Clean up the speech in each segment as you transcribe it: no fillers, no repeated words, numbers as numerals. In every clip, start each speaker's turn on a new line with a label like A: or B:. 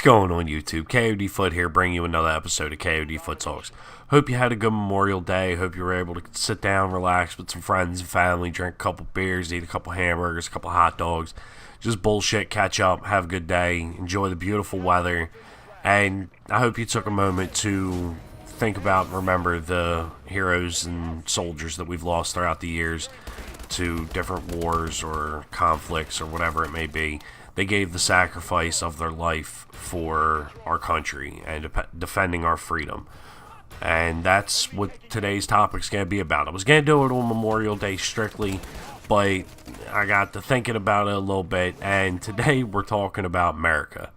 A: going on YouTube? KoD here, bringing you another episode of KoD Talks. Hope you had a good Memorial Day. Hope you were able to sit down, relax with some friends and family, drink a couple beers, eat a couple hamburgers, a couple hot dogs, just bullshit, catch up, have a good day, enjoy the beautiful weather, and I hope you took a moment to think about and remember the heroes and soldiers that we've lost throughout the years to different wars or conflicts or whatever it may be. They gave the sacrifice of their life for our country and defending our freedom. And that's what today's topic's going to be about. I was going to do it on Memorial Day strictly, but I got to thinking about it a little bit, and today we're talking about Merica.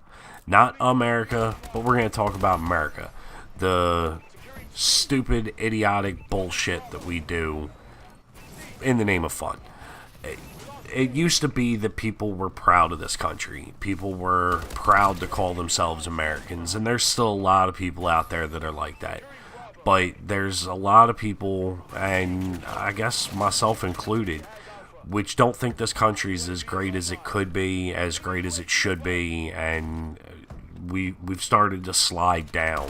A: Not America, but we're going to talk about Merica. The stupid, idiotic bullshit that we do in the name of fun. It used to be that people were proud of this country. People were proud to call themselves Americans, and there's still a lot of people out there that are like that. But there's a lot of people, and I guess myself included, which don't think this country is as great as it could be, as great as it should be, and we've started to slide down.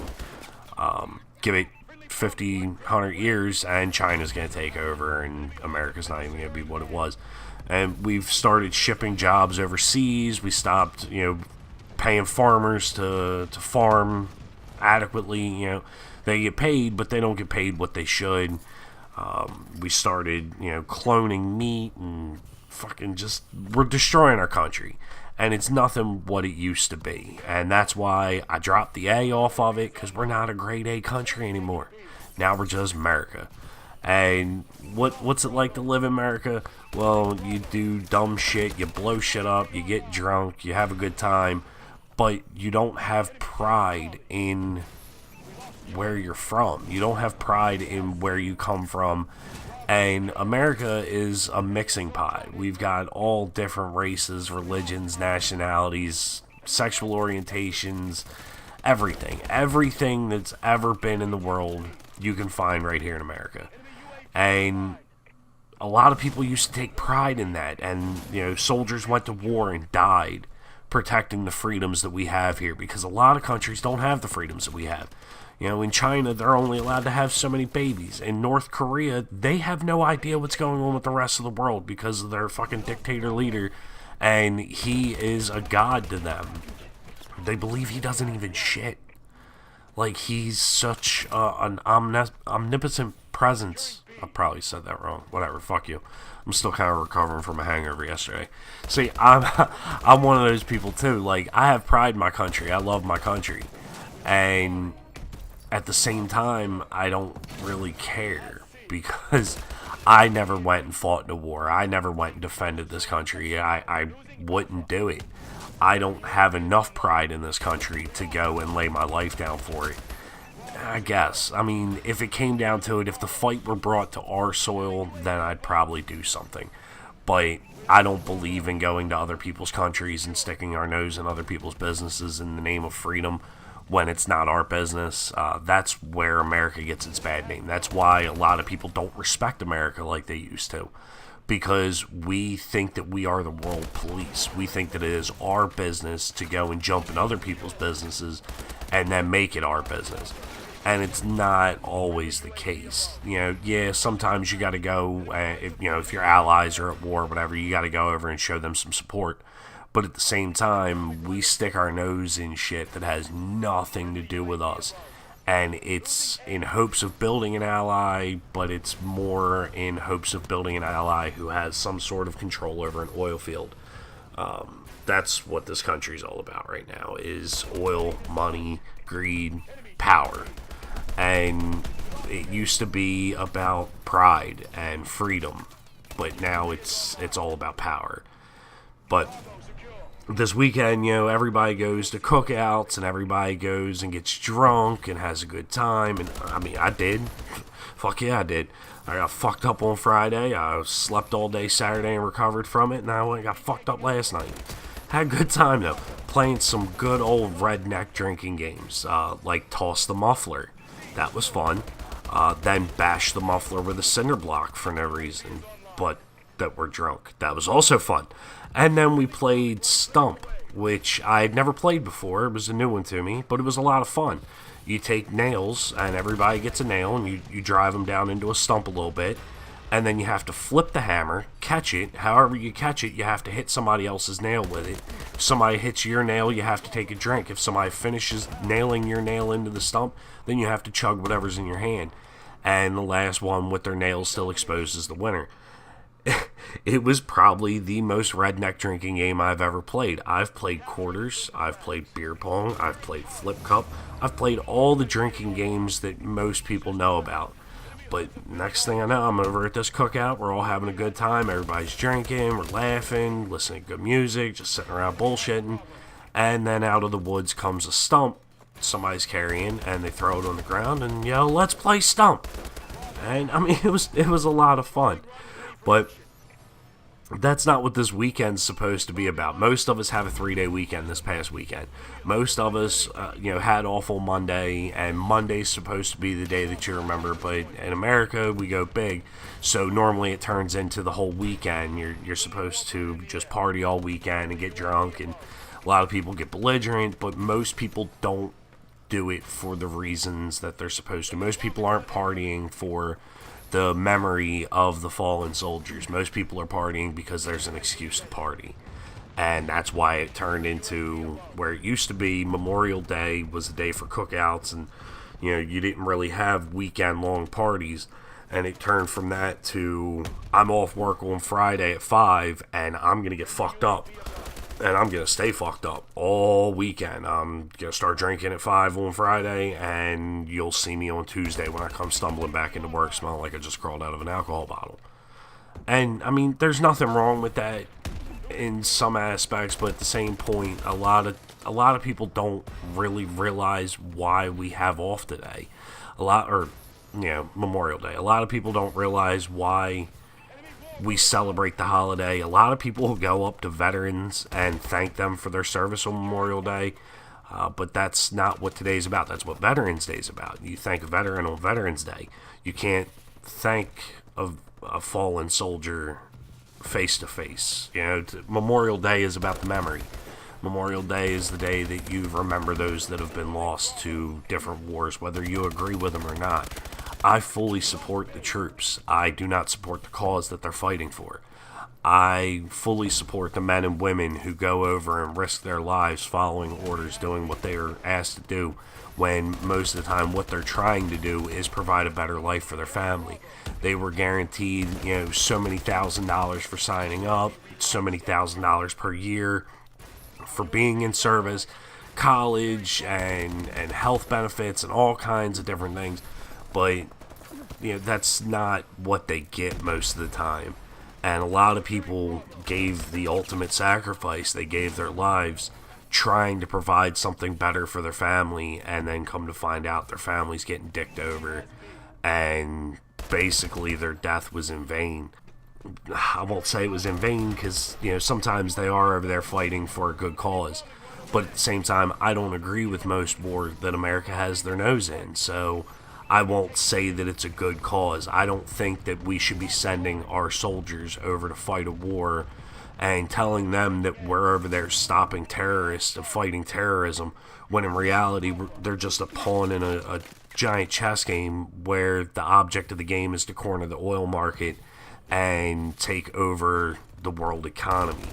A: Give it 50, 100 years, and China's going to take over, and America's not even going to be what it was. And we've started shipping jobs overseas. We stopped, paying farmers to farm adequately. They get paid, but they don't get paid what they should. We started, cloning meat and fucking we're destroying our country. And it's nothing what it used to be. And that's why I dropped the A off of it, because we're not a grade A country anymore. Now we're just America. And what's it like to live in America? Well, you do dumb shit, you blow shit up, you get drunk, you have a good time, but you don't have pride in where you're from. You don't have pride in where you come from. And America is a mixing pot. We've got all different races, religions, nationalities, sexual orientations, everything. Everything that's ever been in the world, you can find right here in America. And a lot of people used to take pride in that. And, soldiers went to war and died protecting the freedoms that we have here, because a lot of countries don't have the freedoms that we have. In China, they're only allowed to have so many babies. In North Korea, they have no idea what's going on with the rest of the world because of their fucking dictator leader, and he is a god to them. They believe he doesn't even shit. Like, he's such an omnipotent presence. I probably said that wrong. Whatever, fuck you. I'm still kind of recovering from a hangover yesterday. See, I'm one of those people too. Like, I have pride in my country. I love my country. And at the same time, I don't really care, because I never went and fought in a war. I never went and defended this country. I wouldn't do it. I don't have enough pride in this country to go and lay my life down for it. I guess. I mean, if it came down to it, if the fight were brought to our soil, then I'd probably do something. But I don't believe in going to other people's countries and sticking our nose in other people's businesses in the name of freedom when it's not our business. That's where America gets its bad name. That's why a lot of people don't respect America like they used to, because we think that we are the world police. We think that it is our business to go and jump in other people's businesses and then make it our business. And it's not always the case. Sometimes you got to go, if your allies are at war or whatever, you got to go over and show them some support. But at the same time, we stick our nose in shit that has nothing to do with us. And it's in hopes of building an ally, but it's more in hopes of building an ally who has some sort of control over an oil field. That's what this country's all about right now, is oil, money, greed, power. And it used to be about pride and freedom, but now it's all about power. But this weekend, everybody goes to cookouts and everybody goes and gets drunk and has a good time. And I mean, I did. Fuck yeah, I did. I got fucked up on Friday. I slept all day Saturday and recovered from it. And I went and got fucked up last night. Had a good time, though. Playing some good old redneck drinking games, like Toss the Muffler. That was fun. Then bash the muffler with a cinder block for no reason, but that we're drunk. That was also fun. And then we played Stump. which I had never played before. It was a new one to me, but it was a lot of fun. You take nails, and everybody gets a nail, and you drive them down into a stump a little bit, and then you have to flip the hammer, catch it. However you catch it, you have to hit somebody else's nail with it. If somebody hits your nail, you have to take a drink. If somebody finishes nailing your nail into the stump, then you have to chug whatever's in your hand. And the last one with their nails still exposed is the winner. It was probably the most redneck drinking game I've ever played. I've played quarters, I've played beer pong, I've played flip cup, I've played all the drinking games that most people know about. But next thing I know, I'm over at this cookout, we're all having a good time, everybody's drinking, we're laughing, listening to good music, just sitting around bullshitting, and then out of the woods comes a stump somebody's carrying, and they throw it on the ground and yell, "Let's play stump!" And I mean, it was a lot of fun. But that's not what this weekend's supposed to be about. Most of us have a 3-day weekend this past weekend. Most of us, had awful Monday, and Monday's supposed to be the day that you remember. But in America, we go big, so normally it turns into the whole weekend. You're supposed to just party all weekend and get drunk, and a lot of people get belligerent, but most people don't do it for the reasons that they're supposed to. Most people aren't partying for the memory of the fallen soldiers. Most people are partying because there's an excuse to party. And that's why it turned into where it used to be Memorial Day was a day for cookouts, and you didn't really have weekend long parties. And it turned from that to I'm off work on Friday at 5 and I'm gonna get fucked up. And I'm going to stay fucked up all weekend. I'm going to start drinking at 5 on Friday, and you'll see me on Tuesday when I come stumbling back into work smelling like I just crawled out of an alcohol bottle. And, I mean, there's nothing wrong with that in some aspects, but at the same point, a lot of people don't really realize why we have off today. Memorial Day. A lot of people don't realize why we celebrate the holiday. A lot of people go up to veterans and thank them for their service on Memorial Day, but that's not what today's about. That's what Veterans Day is about. You thank a veteran on Veterans Day. You can't thank a fallen soldier face to face. Memorial Day is about the memory. Memorial Day is the day that you remember those that have been lost to different wars, whether you agree with them or not. I fully support the troops. I do not support the cause that they're fighting for. I fully support the men and women who go over and risk their lives following orders, doing what they are asked to do, when most of the time what they're trying to do is provide a better life for their family. They were guaranteed, so many $1,000s for signing up, so many $1,000s per year for being in service, college and health benefits and all kinds of different things. But that's not what they get most of the time. And a lot of people gave the ultimate sacrifice. They gave their lives trying to provide something better for their family, and then come to find out their family's getting dicked over, and basically their death was in vain. I won't say it was in vain, because sometimes they are over there fighting for a good cause, but at the same time, I don't agree with most war that America has their nose in, so I won't say that it's a good cause. I don't think that we should be sending our soldiers over to fight a war and telling them that we're over there stopping terrorists and fighting terrorism, when in reality they're just a pawn in a giant chess game where the object of the game is to corner the oil market and take over the world economy.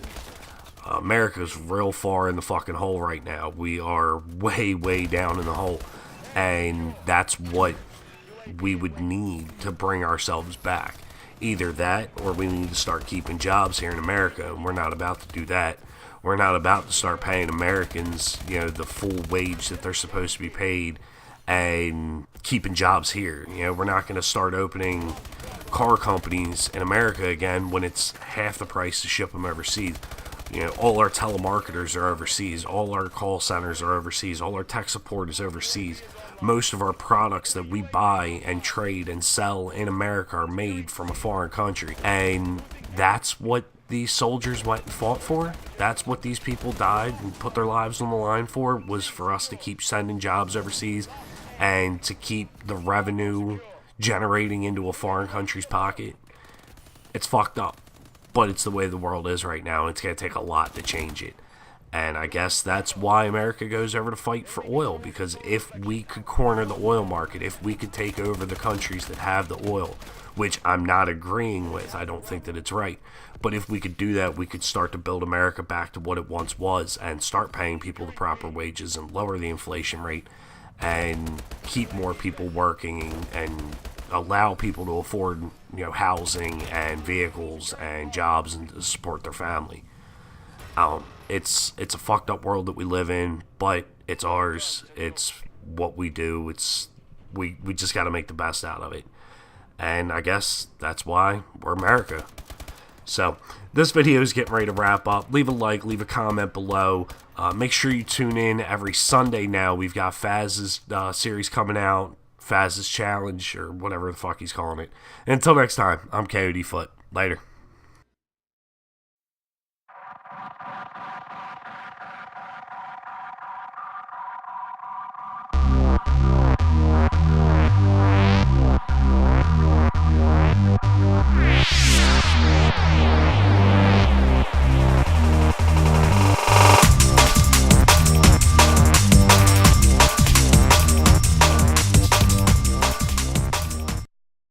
A: America's real far in the fucking hole right now. We are way, way down in the hole. And that's what we would need to bring ourselves back. Either that, or we need to start keeping jobs here in America, and we're not about to do that. We're not about to start paying Americans, the full wage that they're supposed to be paid, and keeping jobs here. We're not going to start opening car companies in America again when it's half the price to ship them overseas. All our telemarketers are overseas. All our call centers are overseas. All our tech support is overseas. Most of our products that we buy and trade and sell in America are made from a foreign country. And that's what these soldiers went and fought for. That's what these people died and put their lives on the line for, was for us to keep sending jobs overseas and to keep the revenue generating into a foreign country's pocket. It's fucked up. But it's the way the world is right now, and it's going to take a lot to change it. And I guess that's why America goes over to fight for oil, because if we could corner the oil market, if we could take over the countries that have the oil, which I'm not agreeing with, I don't think that it's right, but if we could do that, we could start to build America back to what it once was and start paying people the proper wages and lower the inflation rate and keep more people working and allow people to afford, housing and vehicles and jobs and to support their family. It's a fucked up world that we live in, but it's ours. It's what we do. We just got to make the best out of it. And I guess that's why we're America. So this video is getting ready to wrap up. Leave a like, leave a comment below. Make sure you tune in every Sunday now. We've got Faz's series coming out, Faz's Challenge, or whatever the fuck he's calling it. And until next time, I'm KoD Foot. Later.